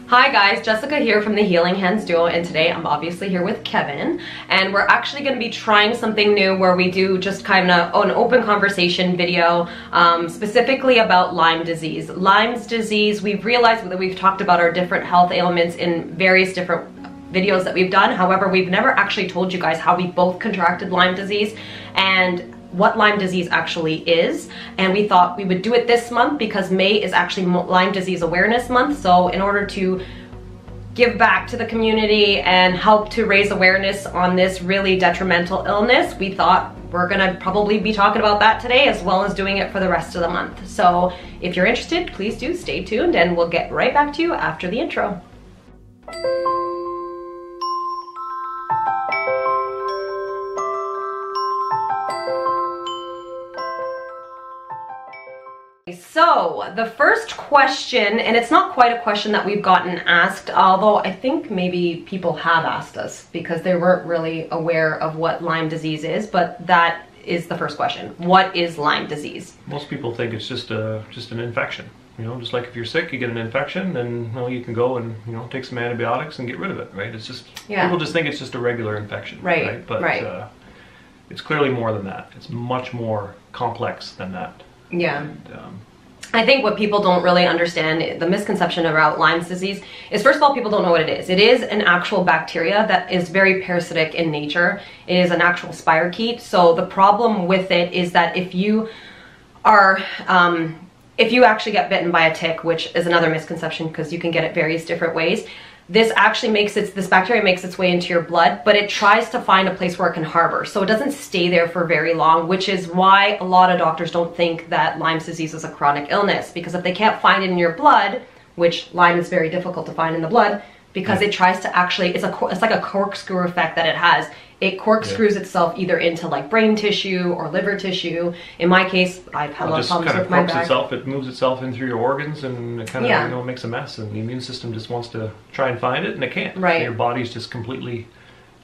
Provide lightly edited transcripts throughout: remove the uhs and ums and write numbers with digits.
Hi guys, Jessica here from the Healing Hands Duo, and today I'm obviously here with Kevin, and we're actually going to be trying something new where we do just kind of an open conversation video specifically about Lyme disease. Lyme disease, we've realized that we've talked about our different health ailments in various different videos that we've done. However, we've never actually told you guys how we both contracted Lyme disease and what Lyme disease actually is, and we thought we would do it this month because May is actually Lyme Disease Awareness Month. So in order to give back to the community and help to raise awareness on this really detrimental illness, we thought we're gonna probably be talking about that today as well as doing it for the rest of the month. So if you're interested, please do stay tuned and we'll get right back to you after the intro. So the first question, and it's not quite a question that we've gotten asked, although I think maybe people have asked us because they weren't really aware of what Lyme disease is, but that is the first question. What is Lyme disease? Most people think it's just an infection. You know, just like if you're sick, you get an infection, then you can go and take some antibiotics and get rid of it, right? It's just people just think it's just a regular infection, right? But it's clearly more than that. It's much more complex than that. Yeah. And, I think what people don't really understand, the misconception about Lyme disease, is first of all, people don't know what it is. It is an actual bacteria that is very parasitic in nature. It is an actual spirochete. So the problem with it is that if you are, if you actually get bitten by a tick, which is another misconception because you can get it various different ways, this bacteria makes its way into your blood, but it tries to find a place where it can harbor. So it doesn't stay there for very long, which is why a lot of doctors don't think that Lyme disease is a chronic illness, because if they can't find it in your blood, which Lyme is very difficult to find in the blood, because it tries to actually, it's like a corkscrew effect that it has. It corkscrews itself either into like brain tissue or liver tissue. In my case, I've had a lot of problems with my back. It moves itself in through your organs and it kind of makes a mess, and the immune system just wants to try and find it and it can't. Right. So your body's just completely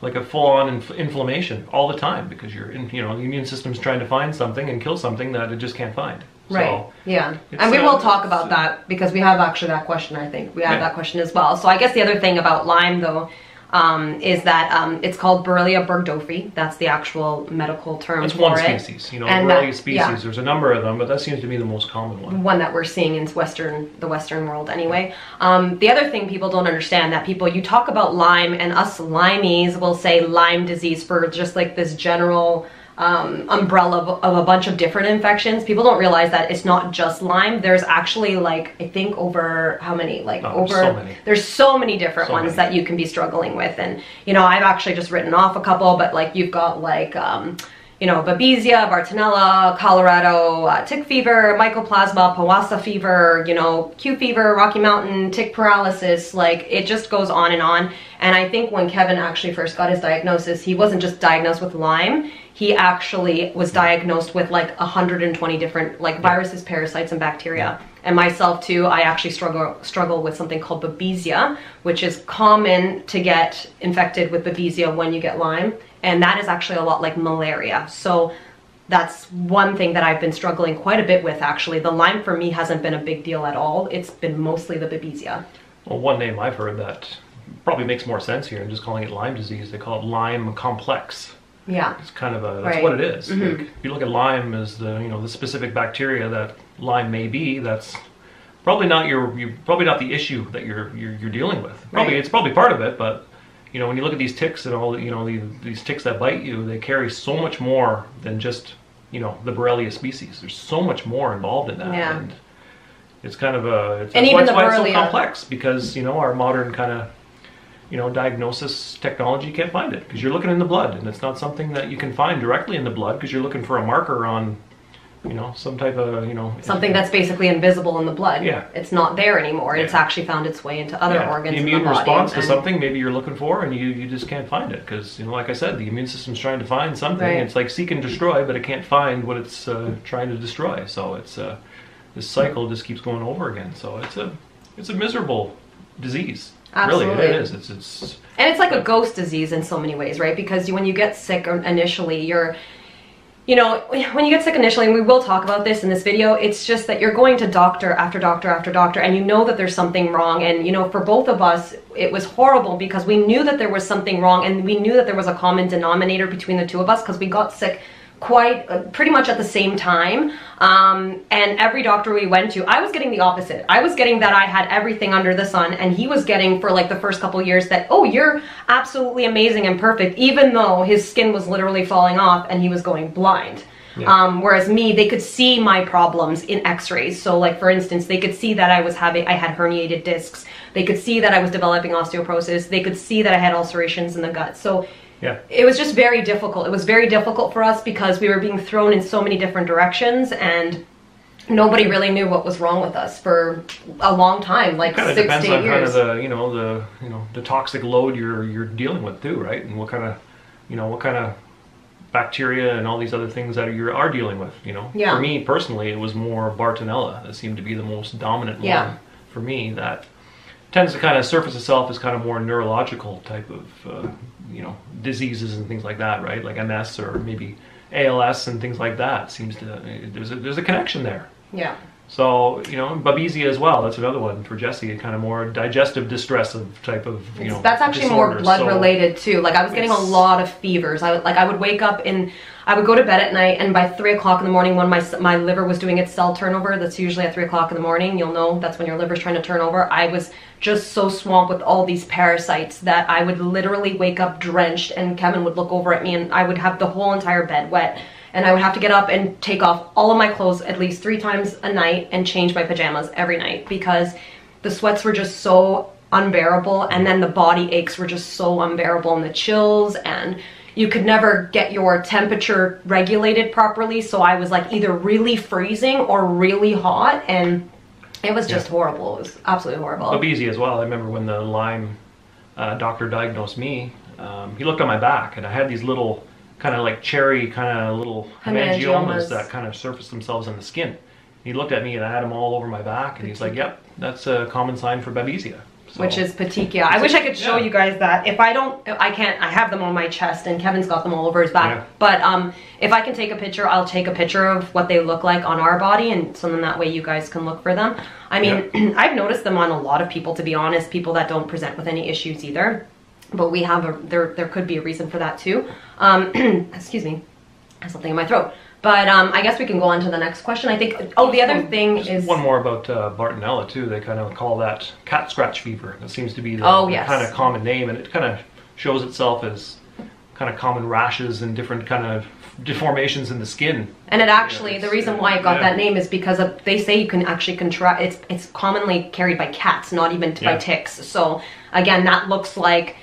like a full-on inflammation all the time because the immune system's trying to find something and kill something that it just can't find. Right. So yeah. And we will talk about that because we have actually that question. I think we have that question as well. So I guess the other thing about Lyme though is that it's called Borrelia burgdorferi. That's the actual medical term for it. It's one species, Borrelia species. There's a number of them, but that seems to be the most common one. One that we're seeing in the Western world anyway. The other thing people don't understand, that you talk about Lyme and us Lymies will say Lyme disease for just like this general umbrella of a bunch of different infections. People don't realize that it's not just Lyme. There's actually like, I think over how many? There's so many different ones that you can be struggling with. And I've actually just written off a couple, but like you've got like Babesia, Bartonella, Colorado, tick fever, mycoplasma, Powassa fever, Q fever, Rocky Mountain, tick paralysis, like it just goes on and on. And I think when Kevin actually first got his diagnosis, he wasn't just diagnosed with Lyme, he actually was diagnosed with like 120 different like viruses, parasites, and bacteria. And myself too, I actually struggle with something called Babesia, which is common to get infected with Babesia when you get Lyme. And that is actually a lot like malaria. So that's one thing that I've been struggling quite a bit with actually. The Lyme for me hasn't been a big deal at all. It's been mostly the Babesia. Well, one name I've heard that probably makes more sense here, and just calling it Lyme disease, they call it Lyme complex. Yeah. It's kind of that's what it is. Like, if you look at Lyme as the specific bacteria that Lyme may be, that's probably not probably not the issue that you're dealing with. It's probably part of it, but when you look at these ticks and all these ticks that bite you, they carry so much more than just the Borrelia species. There's so much more involved in that. Yeah. And it's kind of that's why it's so complex, because our modern kind of diagnosis technology can't find it, because you're looking in the blood and it's not something that you can find directly in the blood, because you're looking for a marker on some type of something that's basically invisible in the blood. Yeah, it's not there anymore. It's actually found its way into other organs. The immune response to something maybe you're looking for, and you just can't find it, because like I said, the immune system's trying to find something. It's like seek and destroy, but it can't find what it's trying to destroy. So it's this cycle just keeps going over again. So it's a miserable disease. Absolutely. Really, it is. And it's like a ghost disease in so many ways, right? Because when you get sick initially, you know, when you get sick initially, and we will talk about this in this video, it's just that you're going to doctor after doctor after doctor, and you know that there's something wrong. And, you know, for both of us, it was horrible because we knew that there was something wrong, and we knew that there was a common denominator between the two of us because we got sick pretty much at the same time. And every doctor we went to, I was getting the opposite. I was getting that I had everything under the sun, and he was getting for like the first couple of years that, oh, you're absolutely amazing and perfect, even though his skin was literally falling off and he was going blind. Yeah. Whereas me, they could see my problems in x-rays. So like, for instance, they could see that I had herniated discs. They could see that I was developing osteoporosis. They could see that I had ulcerations in the gut. So yeah, it was just very difficult. It was very difficult for us because we were being thrown in so many different directions, and nobody really knew what was wrong with us for a long time, like 6 to 8 years. It depends on kind of the toxic load you're dealing with too, right? And what kind of bacteria and all these other things that you are dealing with, you know. Yeah. For me personally, it was more Bartonella that seemed to be the most dominant one for me, that tends to kind of surface itself as kind of more neurological type of diseases and things like that, right? Like MS or maybe ALS and things like that. Seems to there's a connection there. Yeah. So, you know, Babesia as well. That's another one for Jesse. Kind of more digestive distress of type of, that's actually more blood related too. Like, I was getting a lot of fevers. I would wake up and I would go to bed at night, and by 3 o'clock in the morning, when my liver was doing its cell turnover, that's usually at 3 o'clock in the morning, you'll know that's when your liver's trying to turn over. I was just so swamped with all these parasites that I would literally wake up drenched, and Kevin would look over at me and I would have the whole entire bed wet. And I would have to get up and take off all of my clothes at least 3 times a night and change my pajamas every night because the sweats were just so unbearable, and then the body aches were just so unbearable, and the chills, and you could never get your temperature regulated properly. So I was like either really freezing or really hot, and it was just horrible. It was absolutely horrible. Babesia as well. I remember when the Lyme doctor diagnosed me, he looked on my back, and I had these little kind of like cherry kind of little hemangiomas that kind of surface themselves on the skin. He looked at me and I had them all over my back, and he's like, yep, that's a common sign for Babesia. So, which is petechia. I wish I could show you guys that. If I don't, I can't. I have them on my chest, and Kevin's got them all over his back. Yeah. But if I can take a picture, I'll take a picture of what they look like on our body, and so then that way you guys can look for them. I mean, I've noticed them on a lot of people, to be honest, people that don't present with any issues either. But we have there could be a reason for that too. Excuse me, I have something in my throat. But I guess we can go on to the next question. I think, the other thing is... One more about Bartonella too. They kind of call that cat scratch fever. That seems to be the kind of common name, and it kind of shows itself as kind of common rashes and different kind of deformations in the skin. And it actually, the reason why it got that name is because they say you can actually contract, it's commonly carried by cats, not even by ticks. So again, that looks like...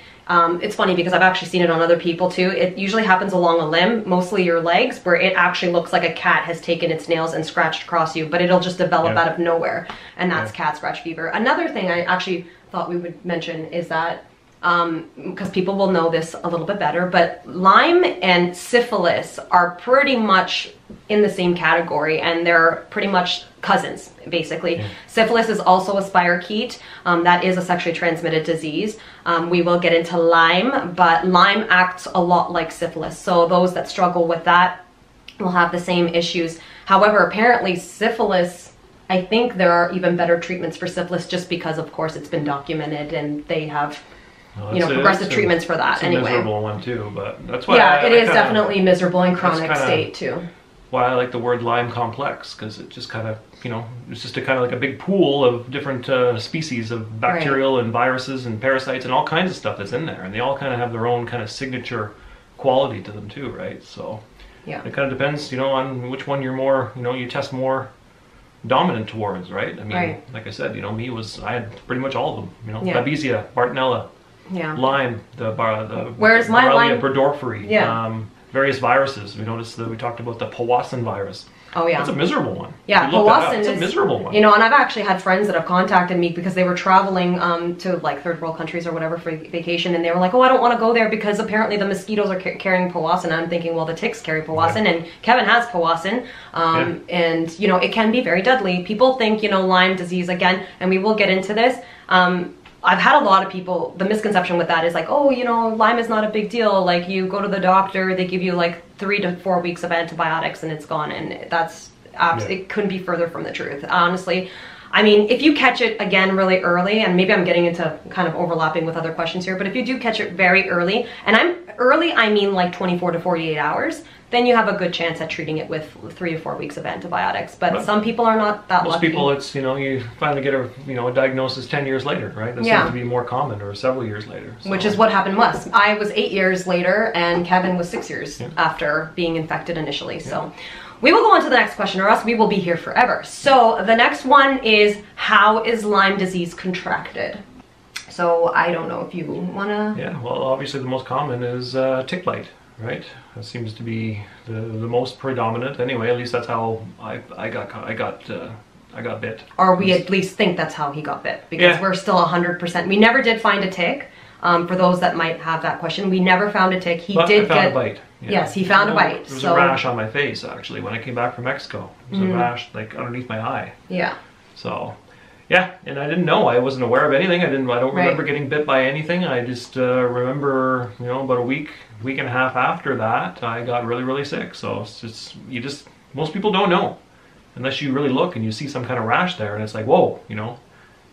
it's funny because I've actually seen it on other people too. It usually happens along a limb, mostly your legs, where it actually looks like a cat has taken its nails and scratched across you, but it'll just develop out of nowhere, and that's cat scratch fever. Another thing I actually thought we would mention is that, because people will know this a little bit better, but Lyme and syphilis are pretty much in the same category, and they're pretty much cousins, basically. Yeah. Syphilis is also a spirochete. That is a sexually transmitted disease. We will get into Lyme, but Lyme acts a lot like syphilis. So those that struggle with that will have the same issues. However, apparently syphilis, I think there are even better treatments for syphilis just because, of course, it's been documented and they have progressive treatments for that. It's a miserable one too, but that's why. Yeah, it is definitely miserable in chronic state too. Why I like the word Lyme complex, because it just kind of, it's just a kind of like a big pool of different species of bacterial and viruses and parasites and all kinds of stuff that's in there, and they all kind of have their own kind of signature quality to them too, right? So it kind of depends, on which one you're more, you test more dominant towards, right? I mean, like I said, I had pretty much all of them, Babesia, Bartonella, Lyme, the where's my Lyme? Burgdorferi, various viruses. We noticed that we talked about the Powassan virus. Oh yeah, that's a miserable one. Yeah, Powassan is a miserable one. And I've actually had friends that have contacted me because they were traveling to like third world countries or whatever for vacation, and they were like, "Oh, I don't want to go there because apparently the mosquitoes are carrying Powassan." And I'm thinking, well, the ticks carry Powassan, and Kevin has Powassan, and it can be very deadly. People think Lyme disease again, and we will get into this. I've had a lot of people, the misconception with that is like, oh, you know, Lyme is not a big deal. Like you go to the doctor, they give you like 3 to 4 weeks of antibiotics and it's gone. And that's, it couldn't be further from the truth. Honestly, I mean, if you catch it again really early, and maybe I'm getting into kind of overlapping with other questions here, but if you do catch it very early, and I mean like 24 to 48 hours, then you have a good chance at treating it with 3 to 4 weeks of antibiotics. But some people are not that lucky. Most people, it's, you know, you finally get a diagnosis 10 years later, right? That seems to be more common, or several years later. So. Which is what happened to us. I was 8 years later, and Kevin was 6 years after being infected initially. So we will go on to the next question, or else we will be here forever. So the next one is, how is Lyme disease contracted? So I don't know if you want to... Yeah, well, obviously the most common is tick bite. Right, that seems to be the most predominant. Anyway, at least that's how I got bit. Or we at least think that's how he got bit, because we're still 100%. We never did find a tick. For those that might have that question, we never found a tick. He did get a bite. Yeah. Yes, he found a bite. There was a rash on my face actually when I came back from Mexico. There was a rash like underneath my eye. Yeah. So. Yeah, and I didn't know. I wasn't aware of anything. I don't remember getting bit by anything. I just remember, you know, about a week and a half after that, I got really, really sick. So it's just, most people don't know unless you really look and you see some kind of rash there, and it's like, whoa, you know,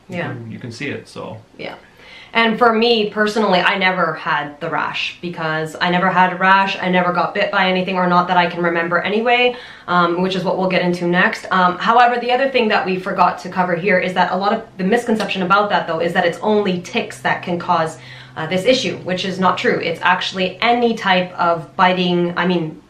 you can see it. So yeah. And for me personally, I never had the rash, because I never had a rash. I never got bit by anything, or not that I can remember anyway, which is what we'll get into next. However, the other thing that we forgot to cover here is that a lot of the misconception about that, though, is that it's only ticks that can cause this issue, which is not true. It's actually any type of biting,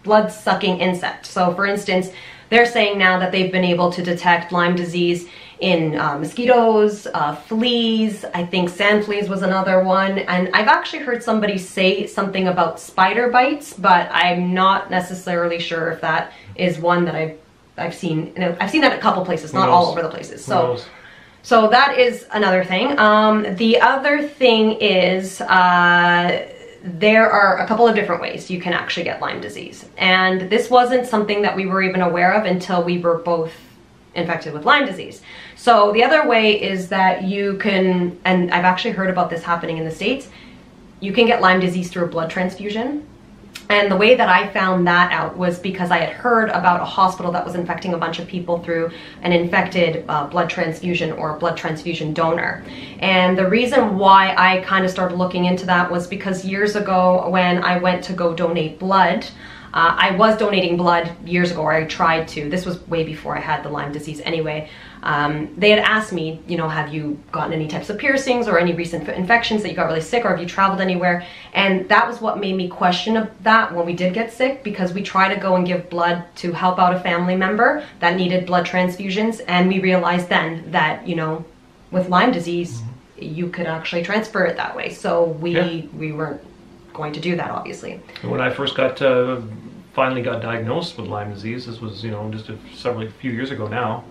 blood-sucking insect. So for instance, they're saying now that they've been able to detect Lyme disease in mosquitoes, fleas, I think sand fleas was another one, and I've actually heard somebody say something about spider bites, but I'm not necessarily sure if that is one that I've seen. I've seen that a couple places, not all over the places. So that is another thing. The other thing is there are a couple of different ways you can actually get Lyme disease, and this wasn't something that we were even aware of until we were both infected with Lyme disease. So the other way is that you can, and I've actually heard about this happening in the States, you can get Lyme disease through a blood transfusion. And the way that I found that out was because I had heard about a hospital that was infecting a bunch of people through an infected blood transfusion or blood transfusion donor. And the reason why I kind of started looking into that was because years ago when I went to go donate blood, I was donating blood years ago, or I tried to. This was way before I had the Lyme disease anyway. They had asked me, you know, have you gotten any types of piercings or any recent infections that you got really sick, or have you traveled anywhere? And that was what made me question that when we did get sick, because we tried to go and give blood to help out a family member that needed blood transfusions, and we realized then that, you know, with Lyme disease, you could actually transfer it that way. So we weren't going to do that, obviously. When I first finally got diagnosed with Lyme disease, this was, you know, just a few years ago now.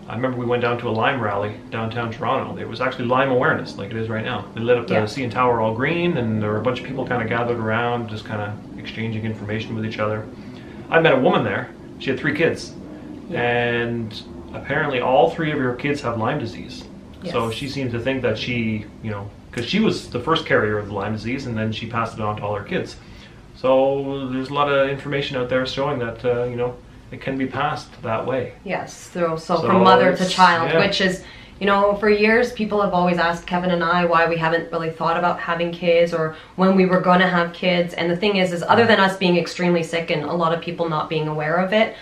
I remember we went down to a Lyme rally downtown Toronto. It was actually Lyme Awareness, like it is right now. They lit up the CN Tower all green, and there were a bunch of people kind of gathered around, just kind of exchanging information with each other. I met a woman there. She had 3 kids, and apparently all 3 of her kids have Lyme disease. Yes. So she seemed to think that she, you know, because she was the first carrier of the Lyme disease, and then she passed it on to all her kids. So there's a lot of information out there showing that, you know, it can be passed that way. Yes, so from mother to child, which is, you know, for years people have always asked Kevin and I why we haven't really thought about having kids, or when we were going to have kids. And the thing is other than us being extremely sick and a lot of people not being aware of it,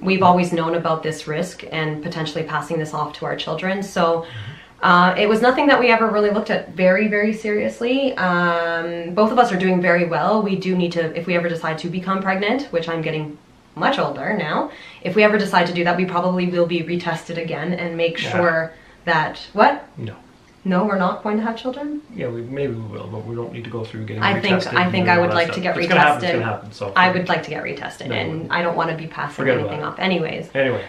we've always known about this risk and potentially passing this off to our children. So it was nothing that we ever really looked at very, very seriously. Both of us are doing very well. We do need to, if we ever decide to become pregnant, which I'm getting much older now, if we ever decide to do that, we probably will be retested again and make sure that, what? No, we're not going to have children? Yeah, maybe we will, but we don't need to go through getting retested. I think I would like to get retested. It's gonna happen, so. I would like to get retested, and I don't want to be passing anything off. Anyways. Anyway.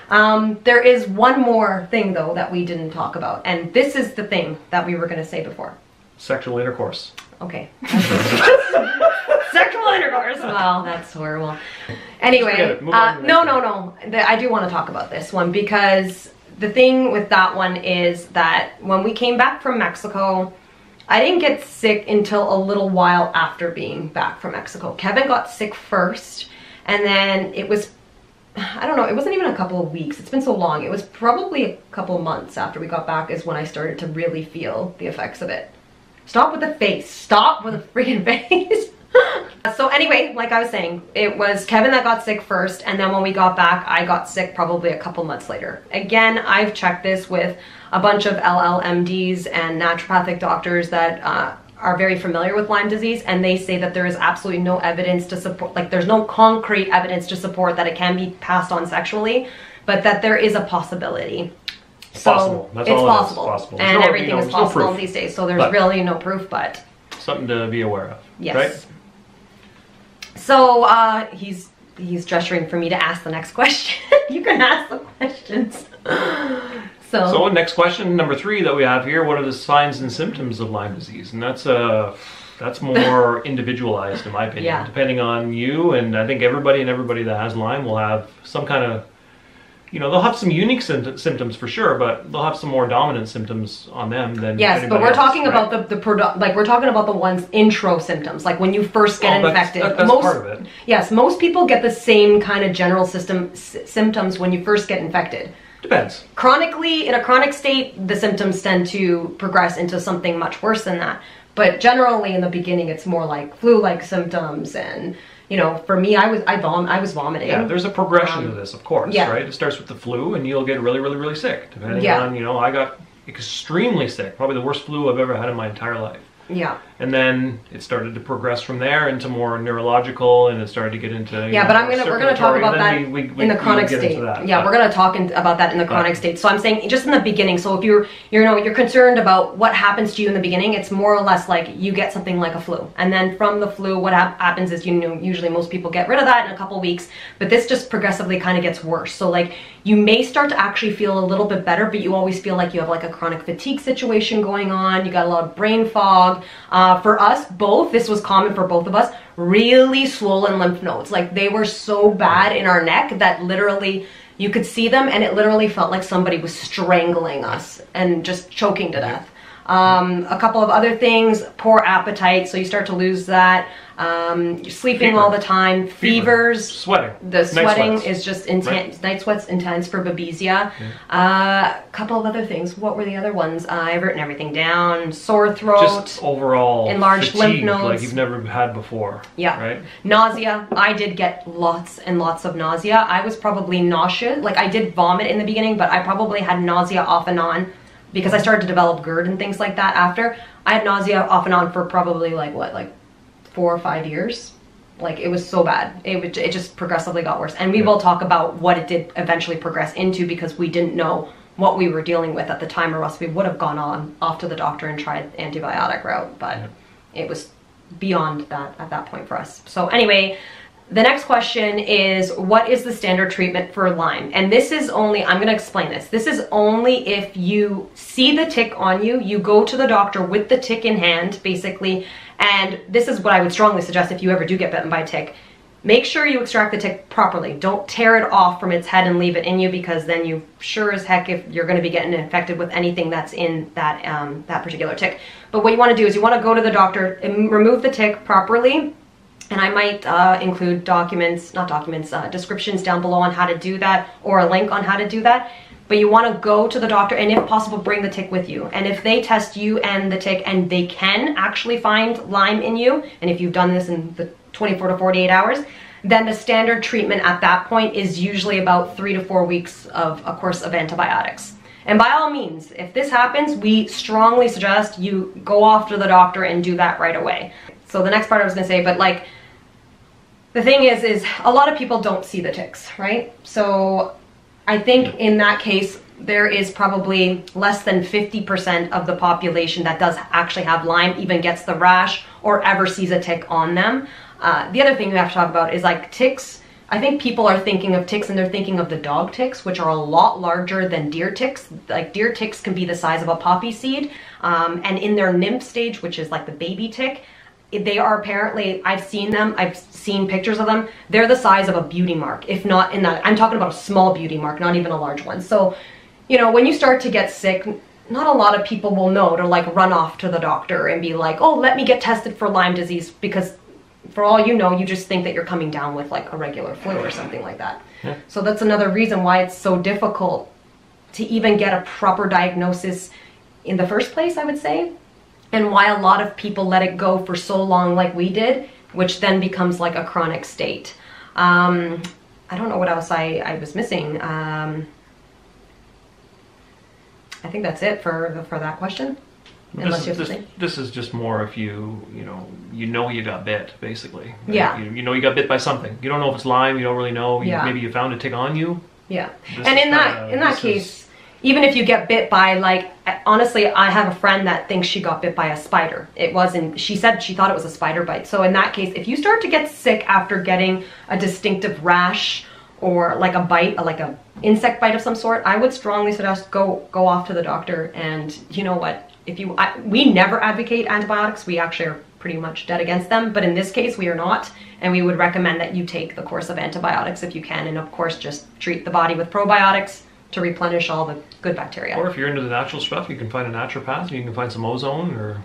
There is one more thing, though, that we didn't talk about, and this is the thing that we were going to say before. Sexual intercourse. Okay. Sexual intercourse. Well, that's horrible. Anyway, no. I do want to talk about this one, because the thing with that one is that when we came back from Mexico, I didn't get sick until a little while after being back from Mexico. Kevin got sick first, and then it was, I don't know, it wasn't even a couple of weeks. It's been so long. It was probably a couple of months after we got back is when I started to really feel the effects of it. Stop with the face. Stop with the freaking face. So anyway, like I was saying, it was Kevin that got sick first, and then when we got back, I got sick probably a couple months later. Again, I've checked this with a bunch of LLMDs and naturopathic doctors that are very familiar with Lyme disease, and they say that there is absolutely no evidence to support, like there's no concrete evidence to support that it can be passed on sexually, but that there is a possibility. It's possible. That's it's all possible. It is possible. And no, everything is possible these days, so there's really no proof, but something to be aware of. Yes. Right? So he's gesturing for me to ask the next question. You can ask the questions. So next question, number 3 that we have here, what are the signs and symptoms of Lyme disease? And that's more individualized in my opinion, depending on you, and I think everybody that has Lyme will have some kind of, you know, they'll have some unique symptoms for sure, but they'll have some more dominant symptoms on them than yes, but we're talking about we're talking about the ones intro symptoms, like when you first get infected. That's part of it. Yes, most people get the same kind of general symptoms when you first get infected. Depends. Chronically, in a chronic state, the symptoms tend to progress into something much worse than that. But generally, in the beginning, it's more like flu-like symptoms, and you know, for me, I was vomiting. Yeah, there's a progression to this, of course, right? It starts with the flu, and you'll get really, really, really sick. Depending on, you know, I got extremely sick, probably the worst flu I've ever had in my entire life. Yeah. And then it started to progress from there into more neurological, and it started to get into but we're gonna talk about that in the chronic state. Yeah, we're gonna talk about that in the chronic state. So I'm saying just in the beginning. So if you're concerned about what happens to you in the beginning, it's more or less like you get something like a flu, and then from the flu, what happens is usually most people get rid of that in a couple weeks, but this just progressively kind of gets worse. So like you may start to actually feel a little bit better, but you always feel like you have like a chronic fatigue situation going on. You got a lot of brain fog. For us both, this was common for both of us, really swollen lymph nodes. Like they were so bad in our neck that literally you could see them, and it literally felt like somebody was strangling us and just choking to death. A couple of other things, poor appetite, so you start to lose that. You're sleeping all the time, fevers, sweating. The sweating is just intense. Right. Night sweats intense for babesia. A couple of other things. What were the other ones? I've written everything down. Sore throat. Just overall enlarged lymph nodes, like you've never had before. Yeah. Right. Nausea. I did get lots and lots of nausea. I was probably nauseous. Like I did vomit in the beginning, but I probably had nausea off and on, because I started to develop GERD and things like that after. I had nausea off and on for probably like 4 or 5 years. Like it was so bad. It just progressively got worse. And we will talk about what it did eventually progress into, because we didn't know what we were dealing with at the time, or else we would have gone off to the doctor and tried antibiotic route. But it was beyond that at that point for us. So anyway, the next question is, what is the standard treatment for Lyme? And this is only, I'm going to explain this. This is only if you see the tick on you, you go to the doctor with the tick in hand, basically. And this is what I would strongly suggest if you ever do get bitten by a tick. Make sure you extract the tick properly. Don't tear it off from its head and leave it in you, because then you sure as heck if you're going to be getting infected with anything that's in that, that particular tick. But what you want to do is you want to go to the doctor and remove the tick properly. And I might include descriptions down below on how to do that, or a link on how to do that. But you want to go to the doctor, and if possible, bring the tick with you. And if they test you and the tick, and they can actually find Lyme in you, and if you've done this in the 24 to 48 hours, then the standard treatment at that point is usually about 3 to 4 weeks of a course of antibiotics. And by all means, if this happens, we strongly suggest you go off to the doctor and do that right away. So the next part I was going to say, but like, the thing is a lot of people don't see the ticks, right? So I think in that case, there is probably less than 50% of the population that does actually have Lyme even gets the rash or ever sees a tick on them. The other thing we have to talk about is like ticks. I think people are thinking of ticks and they're thinking of the dog ticks, which are a lot larger than deer ticks. Like deer ticks can be the size of a poppy seed. And in their nymph stage, which is like the baby tick, they are apparently, I've seen them, I've seen pictures of them, they're the size of a beauty mark, if not in that, I'm talking about a small beauty mark, not even a large one. So, you know, when you start to get sick, not a lot of people will know to like run off to the doctor and be like, oh, let me get tested for Lyme disease, because for all you know, you just think that you're coming down with like a regular flu or something like that. Yeah. So that's another reason why it's so difficult to even get a proper diagnosis in the first place, I would say, and why a lot of people let it go for so long like we did, which then becomes like a chronic state. I don't know what else I was missing. I think that's it for that question. This is just more if you know you got bit, basically. Right? Yeah. You know you got bit by something. You don't know if it's Lyme. You don't really know. Maybe you found a tick on you. Yeah. And in that case, even if you get bit by, like, honestly, I have a friend that thinks she got bit by a spider. She said she thought it was a spider bite. So in that case, if you start to get sick after getting a distinctive rash or like a bite, like a insect bite of some sort, I would strongly suggest go off to the doctor. And you know what? We never advocate antibiotics. We actually are pretty much dead against them. But in this case, we are not. And we would recommend that you take the course of antibiotics if you can. And of course, just treat the body with probiotics to replenish all the good bacteria. Or if you're into the natural stuff, you can find a naturopath, and you can find some ozone, or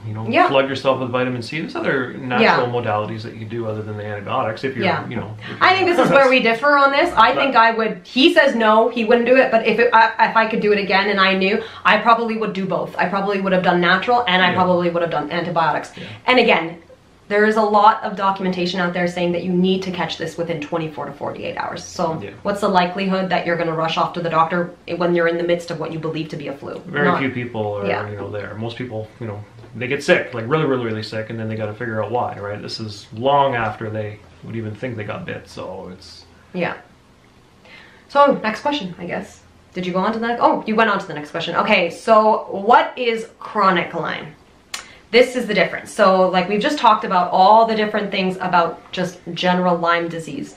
flood yourself with vitamin C. There's other natural modalities that you can do other than the antibiotics. If you're, I think this is where we differ on this. I think I would. He says no, he wouldn't do it. But if I could do it again, and I knew, I probably would do both. I probably would have done natural, and I probably would have done antibiotics. Yeah. And again, there is a lot of documentation out there saying that you need to catch this within 24 to 48 hours. So what's the likelihood that you're going to rush off to the doctor when you're in the midst of what you believe to be a flu? Very few people are, there. Most people, they get sick, like really, really, really sick, and then they got to figure out why, right? This is long after they would even think they got bit, so it's... Yeah. So next question, I guess. Did you go on to the next? Oh, you went on to the next question. Okay, so what is chronic Lyme? This is the difference. So like we've just talked about all the different things about just general Lyme disease.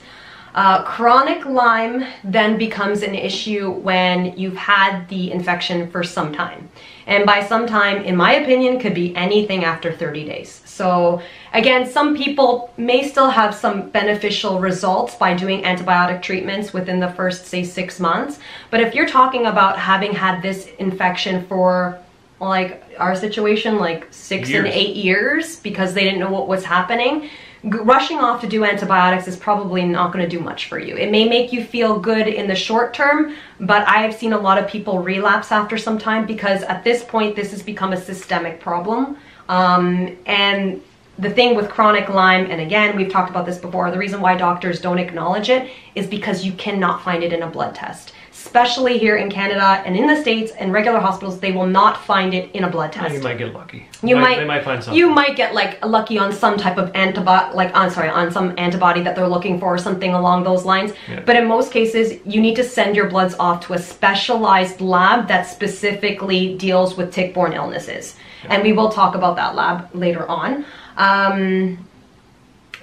Chronic Lyme then becomes an issue when you've had the infection for some time. And by some time, in my opinion, could be anything after 30 days. So again, some people may still have some beneficial results by doing antibiotic treatments within the first, say, 6 months. But if you're talking about having had this infection for, like our situation, like 6 and 8 years, because they didn't know what was happening, rushing off to do antibiotics is probably not going to do much for you. It may make you feel good in the short term, but I've seen a lot of people relapse after some time, because at this point this has become a systemic problem. And the thing with chronic Lyme, and again, we've talked about this before, the reason why doctors don't acknowledge it is because you cannot find it in a blood test. Especially here in Canada and in the States and regular hospitals, they will not find it in a blood test. You might get lucky. They might find something. You might get like lucky on some type of on some antibody that they're looking for, or something along those lines. Yeah. But in most cases, you need to send your bloods off to a specialized lab that specifically deals with tick-borne illnesses. Yeah. And we will talk about that lab later on. And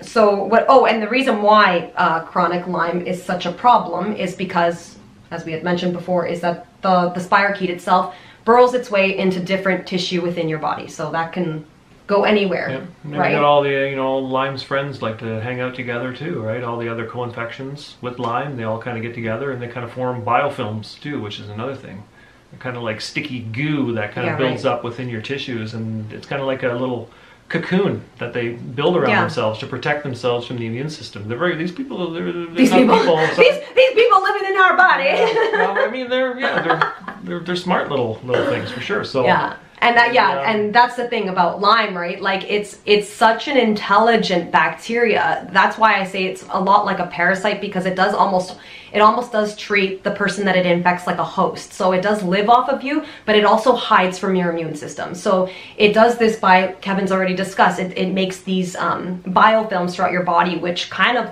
the reason why chronic Lyme is such a problem is because, as we had mentioned before, is that the spirochete itself burrows its way into different tissue within your body. So that can go anywhere, right? You got all the, Lyme's friends like to hang out together too, right? All the other co-infections with Lyme, they all kind of get together and they kind of form biofilms too, which is another thing. They're kind of like sticky goo that kind of builds up within your tissues, and it's kind of like a little cocoon that they build around themselves to protect themselves from the immune system. These people living in our body. Well, I mean, they're smart little things for sure. So and that's the thing about Lyme, right? Like it's such an intelligent bacteria. That's why I say it's a lot like a parasite, because it almost does treat the person that it infects like a host. So it does live off of you, but it also hides from your immune system. So it does this by, Kevin's already discussed, it makes these biofilms throughout your body, which kind of,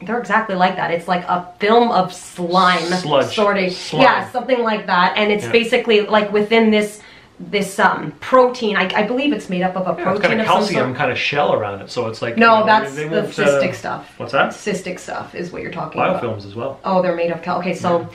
they're exactly like that. It's like a film of slime. Sludge. Slime. Yeah, something like that. And it's basically like within this protein, I believe it's made up of a protein it's got a of calcium some sort. kind of shell around it, so it's like... No, that's the cystic stuff. What's that? Cystic stuff is what you're talking about. Biofilms as well. Oh, they're made of okay, so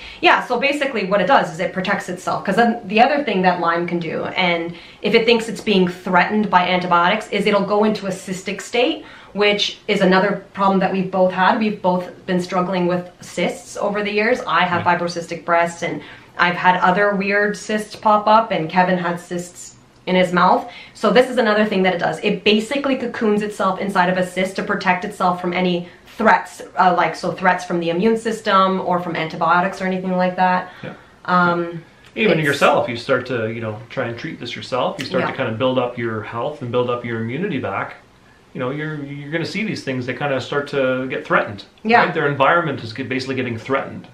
so basically what it does is it protects itself, because then the other thing that Lyme can do, and if it thinks it's being threatened by antibiotics, is it'll go into a cystic state, which is another problem that we've both had. We've both been struggling with cysts over the years. I have fibrocystic breasts, and I've had other weird cysts pop up, and Kevin had cysts in his mouth. So this is another thing that it does. It basically cocoons itself inside of a cyst to protect itself from any threats, threats from the immune system or from antibiotics or anything like that. Yeah. Even yourself, you start to, you know, try and treat this yourself. You start to kind of build up your health and build up your immunity back. You know, you're going to see these things. They kind of start to get threatened. Yeah. Right? Their environment is basically getting threatened.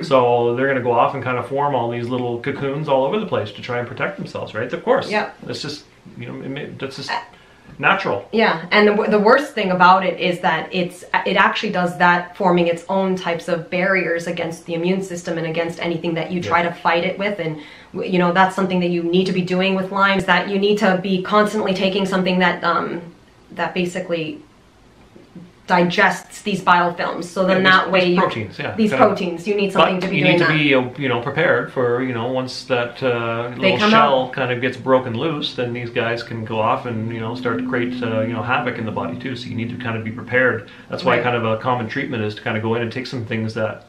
So they're going to go off and kind of form all these little cocoons all over the place to try and protect themselves, right? Of course. Yeah. That's just, you know, that's just natural. Yeah, and the worst thing about it is that it actually does that, forming its own types of barriers against the immune system and against anything that you try to fight it with. And you know, that's something that you need to be doing with Lyme, is that you need to be constantly taking something that that basically digests these biofilms. So then that way, these proteins, you need something to be doing that. You need to be, you know, prepared for, you know, once that little shell kind of gets broken loose, then these guys can go off and, you know, start to create, you know, havoc in the body too. So you need to kind of be prepared. That's why kind of a common treatment is to kind of go in and take some things that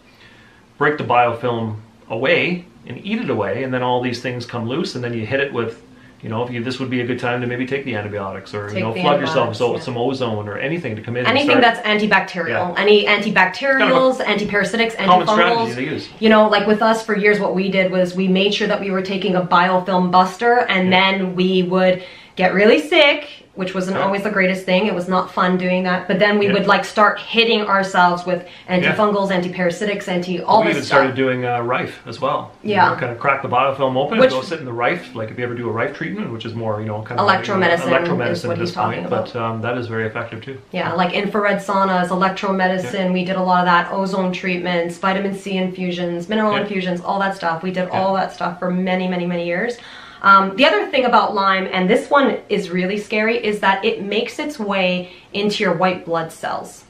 break the biofilm away and eat it away, and then all these things come loose, and then you hit it with, you know, this would be a good time to maybe take the antibiotics, or you know, flood yourself with some ozone or anything to come in. Anything that's antibacterial, any antibacterials, antiparasitics, antifungals. They use. You know, like with us for years, what we did was we made sure that we were taking a biofilm buster, and then we would get really sick, which wasn't always the greatest thing. It was not fun doing that. But then we would like start hitting ourselves with antifungals, antiparasitics, all we this even stuff. started doing rife as well. Yeah. You know, kind of crack the biofilm open and go sit in the rife. Like if you ever do a rife treatment, which is more, you know, kind of electromedicine is what he's talking about. But that is very effective too. Yeah, like infrared saunas, electromedicine. Yeah. We did a lot of that. Ozone treatments, vitamin C infusions, mineral infusions, all that stuff. We did all that stuff for many, many, many years. The other thing about Lyme, and this one is really scary, is that it makes its way into your white blood cells.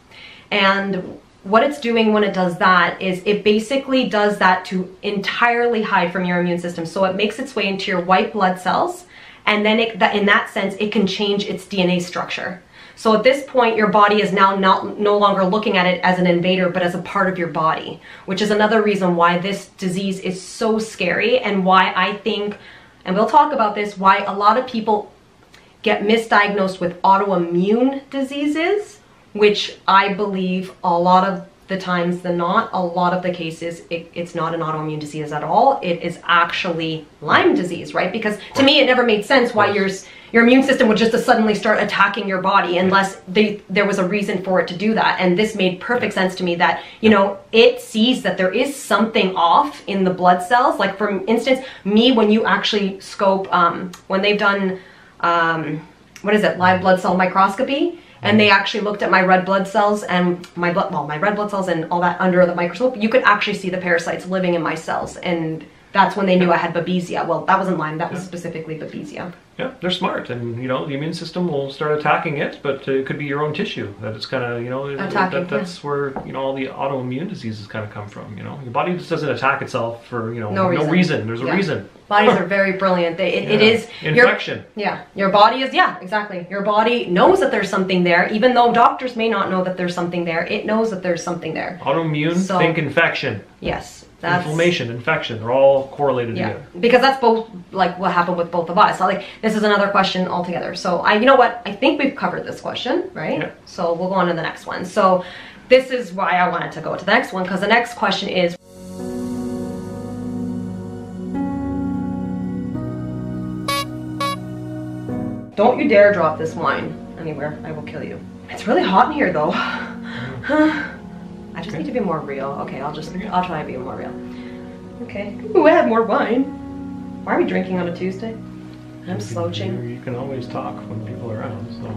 And what it's doing when it does that is it basically does that to entirely hide from your immune system. So it makes its way into your white blood cells, and then in that sense, it can change its DNA structure. So at this point, your body is now no longer looking at it as an invader, but as a part of your body, which is another reason why this disease is so scary, and why I think, and we'll talk about this, why a lot of people get misdiagnosed with autoimmune diseases, which I believe a lot of the times than not, a lot of the cases, it's not an autoimmune disease at all. It is actually Lyme disease, right? Because to me, it never made sense why your immune system would just suddenly start attacking your body unless there was a reason for it to do that. And this made perfect sense to me that, you know, it sees that there is something off in the blood cells. Like for instance, when you actually scope, when they've done, live blood cell microscopy, and they actually looked at my red blood cells and my red blood cells and all that under the microscope, you could actually see the parasites living in my cells. And that's when they knew I had Babesia. Well, that wasn't Lyme, that was specifically Babesia. Yeah, they're smart, and you know, the immune system will start attacking it, but it could be your own tissue that it's kind of, you know, that's where, you know, all the autoimmune diseases kind of come from. You know, your body just doesn't attack itself for, you know, no reason. There's a reason. Bodies are very brilliant. It is infection. Your body is exactly. Your body knows that there's something there, even though doctors may not know that there's something there. It knows that there's something there. Autoimmune, think infection. Yes. Inflammation, infection, they're all correlated together. Because that's both like what happened with both of us. So, like, this is another question altogether. So you know what? I think we've covered this question, right? Yeah. So we'll go on to the next one. So this is why I wanted to go to the next one, because the next question is, don't you dare drop this wine anywhere. I will kill you. It's really hot in here though. I just need to be more real. Okay, I'll try to be more real. Okay. Ooh, I had more wine. Why are we drinking on a Tuesday? I'm slouching. You can always talk when people are around, so.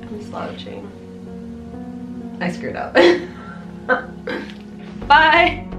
I'm slouching. I screwed up. Bye!